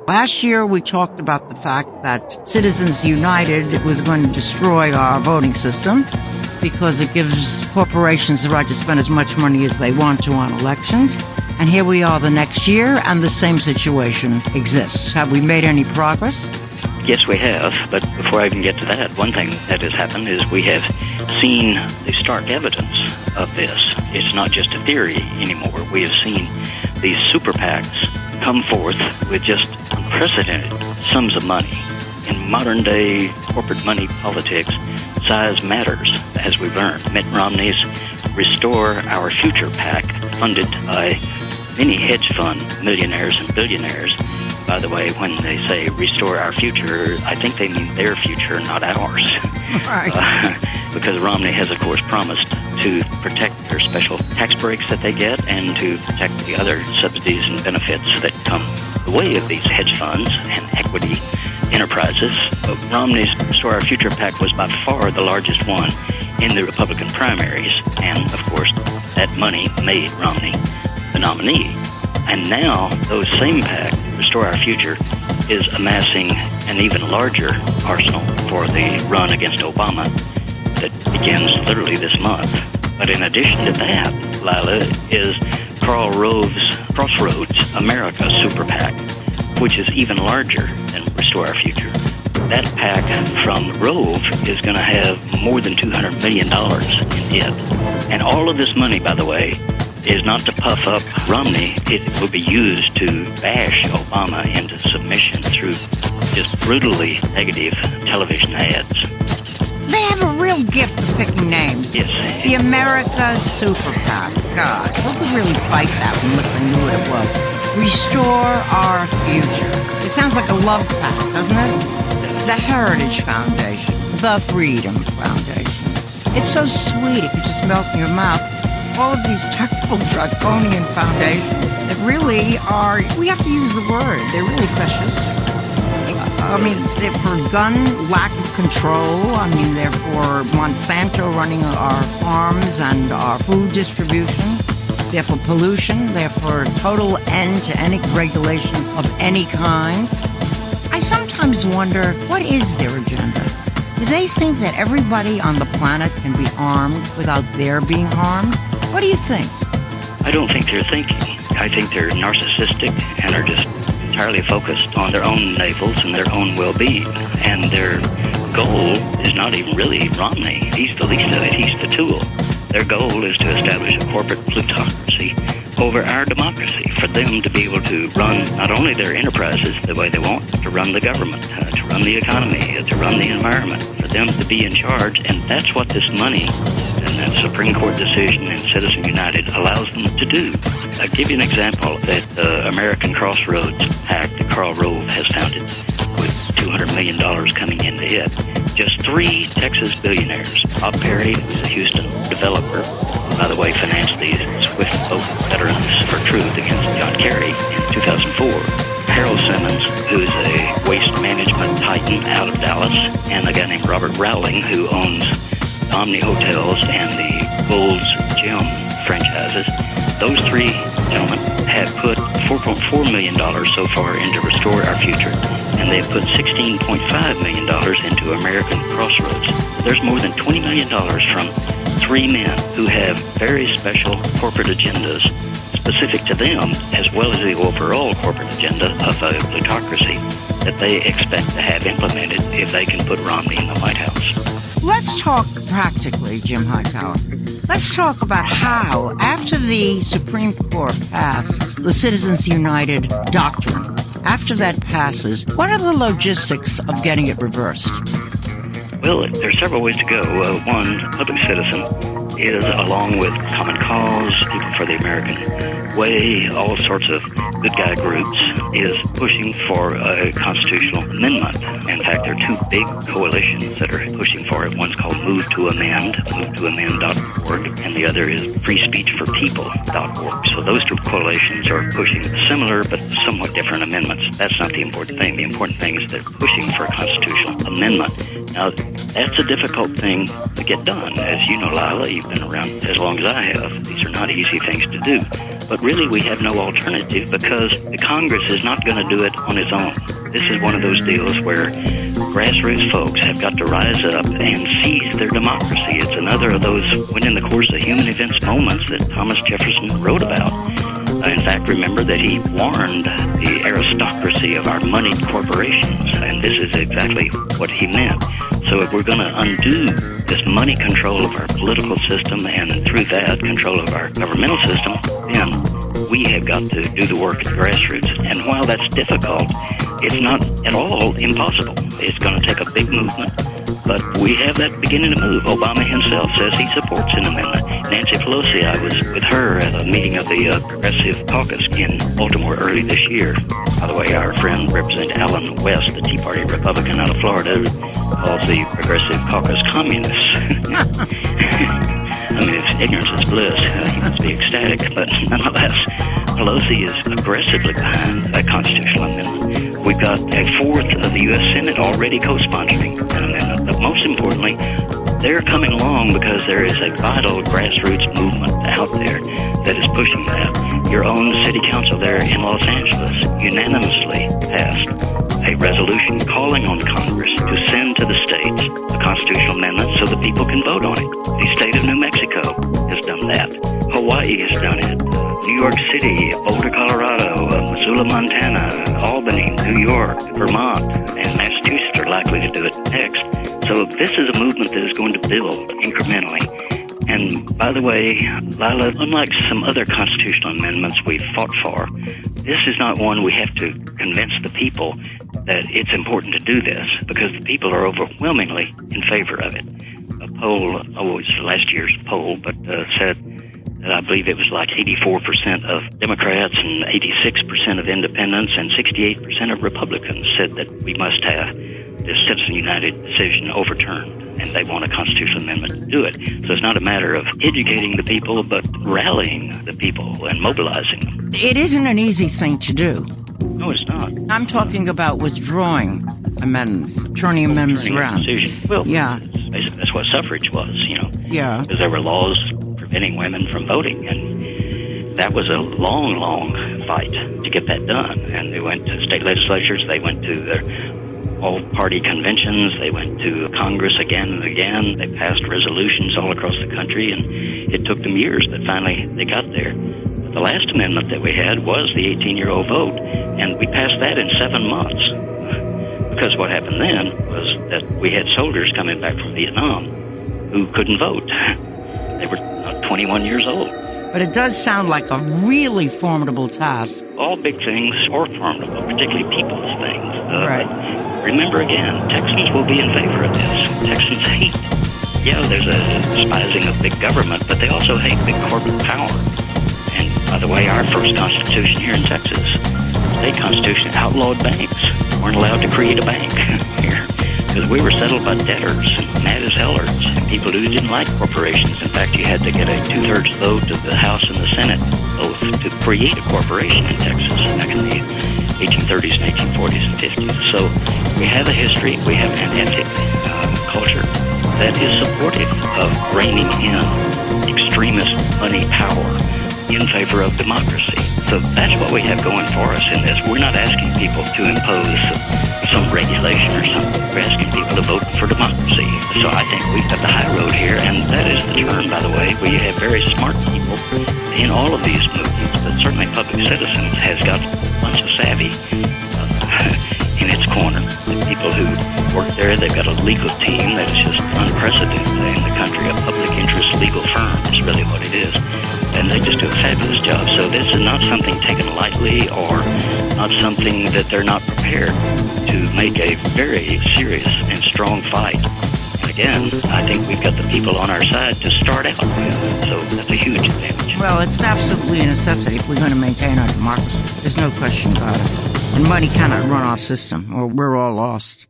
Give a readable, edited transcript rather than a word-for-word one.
Last year, we talked about the fact that Citizens United was going to destroy our voting system because it gives corporations the right to spend as much money as they want to on elections. And here we are the next year, and the same situation exists. Have we made any progress? Yes, we have. But before I even get to that, one thing that has happened is we have seen the stark evidence of this. It's not just a theory anymore. We have seen these super PACs come forth with just unprecedented sums of money. In modern-day corporate money politics, size matters, as we've learned. Mitt Romney's Restore Our Future PAC, funded by many hedge fund millionaires and billionaires. By the way, when they say restore our future, I think they mean their future, not ours. Right. Because Romney has, of course, promised to protect their special tax breaks that they get and to protect the other subsidies and benefits that come the way of these hedge funds and equity enterprises. But Romney's Restore Our Future PAC was by far the largest one in the Republican primaries. And, of course, that money made Romney the nominee. And now those same PAC, Restore Our Future, is amassing an even larger arsenal for the run against Obama that begins literally this month. But in addition to that, Lila, is Karl Rove's Crossroads America Super PAC, which is even larger than Restore Our Future. That PAC from Rove is going to have more than $200 million in it. And all of this money, by the way, is not to puff up Romney. It will be used to bash Obama into submission through just brutally negative television ads. They have a real gift of picking names. Yes. The America Super PAC. God, who could really fight that unless they knew what it was? Restore Our Future. It sounds like a love pact, doesn't it? The Heritage Foundation. The Freedom Foundation. It's so sweet, it could just melt in your mouth. All of these terrible draconian foundations that really are, we have to use the word, they're really fascistic. I mean, they're for gun lack of control. I mean, they're for Monsanto running our farms and our food distribution. They're for pollution. They're for total end to any regulation of any kind. I sometimes wonder, what is their agenda? Do they think that everybody on the planet can be armed without their being harmed? What do you think? I don't think they're thinking. I think they're narcissistic and are just entirely focused on their own navels and their own well-being. And their goal is not even really Romney. He's the least of it. He's the tool. Their goal is to establish a corporate plutocracy over our democracy, for them to be able to run not only their enterprises the way they want, but to run the government, to run the economy, to run the environment, for them to be in charge. And that's what this money and that Supreme Court decision in Citizens United allows them to do. I'll give you an example that the American Crossroads PAC that Karl Rove has founded, with $200 million coming into it. Just 3 Texas billionaires. Bob Perry, who's a Houston developer, by the way, financed the Swift Boat Veterans for Truth against John Kerry in 2004. Harold Simmons, who's a waste management titan out of Dallas, and a guy named Robert Rowling, who owns Omni Hotels and the Bulls Gym franchises. Those 3 gentlemen have put $4.4 million so far into Restore Our Future, and they've put $16.5 million into American Crossroads. There's more than $20 million from 3 men who have very special corporate agendas specific to them, as well as the overall corporate agenda of a plutocracy that they expect to have implemented if they can put Romney in the White House. Let's talk practically, Jim Hightower. Let's talk about how, after the Supreme Court passed the Citizens United doctrine, after that passes, what are the logistics of getting it reversed? Well, there are several ways to go. One, Public Citizen is, along with Common Cause, People for the American Way, all sorts of good guy groups, is pushing for a constitutional amendment. In fact, there are 2 big coalitions that are pushing for it. One's called Move to Amend, movetoamend.org, and the other is freespeechforpeople.org. So those 2 coalitions are pushing similar but somewhat different amendments. That's not the important thing. The important thing is they're pushing for a constitutional amendment. Now, that's a difficult thing to get done. As you know, Lila, you've been around as long as I have. These are not easy things to do. But really, we have no alternative because the Congress is not going to do it on its own. This is one of those deals where grassroots folks have got to rise up and seize their democracy. It's another of those when in the course of human events moments that Thomas Jefferson wrote about. In fact, remember that he warned the aristocracy of our moneyed corporations, and this is exactly what he meant. So if we're going to undo this money control of our political system and through that control of our governmental system, then we have got to do the work at the grassroots. And while that's difficult, it's not at all impossible. It's going to take a big movement, but we have that beginning to move. Obama himself says he supports an amendment. Nancy Pelosi, I was with her at a meeting of the Progressive Caucus in Baltimore early this year. By the way, our friend Representative Alan West, the Tea Party Republican out of Florida, calls the Progressive Caucus communists. I mean, if ignorance is bliss, he must be ecstatic, but nonetheless, Pelosi is aggressively behind a constitutional amendment. We've got a fourth of the U.S. Senate already co-sponsoring an amendment, but most importantly, they're coming along because there is a vital grassroots movement out there that is pushing that. Your own city council there in Los Angeles unanimously passed a resolution calling on Congress to send to the states a constitutional amendment so the people can vote on it. The state of New Mexico has done that. Hawaii has done it. New York City, Boulder, Colorado, Missoula, Montana, Albany, New York, Vermont, and Massachusetts are likely to do it next. So this is a movement that is going to build incrementally. And by the way, Lila, unlike some other constitutional amendments we've fought for, this is not one we have to convince the people that it's important to do this, because the people are overwhelmingly in favor of it. A poll, it was last year's poll, but said that I believe it was like 84% of Democrats and 86% of independents and 68% of Republicans said that we must have this Citizen United decision overturned, and they want a constitutional amendment to do it. So it's not a matter of educating the people, but rallying the people and mobilizing them. It isn't an easy thing to do. No, it's not. I'm talking about withdrawing amendments, turning amendments around. Well, yeah. Basically, that's what suffrage was, Yeah. Because there were laws preventing women from voting, and that was a long, long fight to get that done. And they went to state legislatures, they went to their all-party conventions, they went to Congress again and again, they passed resolutions all across the country, and it took them years, but finally they got there. But the last amendment that we had was the 18-year-old vote, and we passed that in 7 months. Because what happened then was that we had soldiers coming back from Vietnam who couldn't vote. They were not 21 years old. But it does sound like a really formidable task. All big things are formidable, particularly people's things. Right. Remember again, Texans will be in favor of this. Texans hate. Yeah, there's a despising of big government, but they also hate big corporate power. And by the way, our first constitution here in Texas, state constitution, outlawed banks. Weren't allowed to create a bank here because we were settled by debtors and mad as hellers and people who didn't like corporations. In fact, you had to get a 2/3 vote of the House and the Senate both to create a corporation in Texas back in the 1830s and 1840s and 50s. So we have a history, we have an ethic, culture that is supportive of reining in extremist money power in favor of democracy. So that's what we have going for us in this. We're not asking people to impose some regulation or something. We're asking people to vote for democracy. So I think we've got the high road here, and that is the term, by the way. We have very smart people in all of these movements, but certainly Public Citizens has got a bunch of savvy in its corner. The people who work there, they've got a legal team that's just unprecedented in the country. A public interest legal firm is really what it is. And they just do a fabulous job. So this is not something taken lightly or not something that they're not prepared to make a very serious and strong fight. And again, I think we've got the people on our side to start out with. So that's a huge advantage. Well, it's absolutely a necessity if we're going to maintain our democracy. There's no question about it. And money cannot run our system, or we're all lost.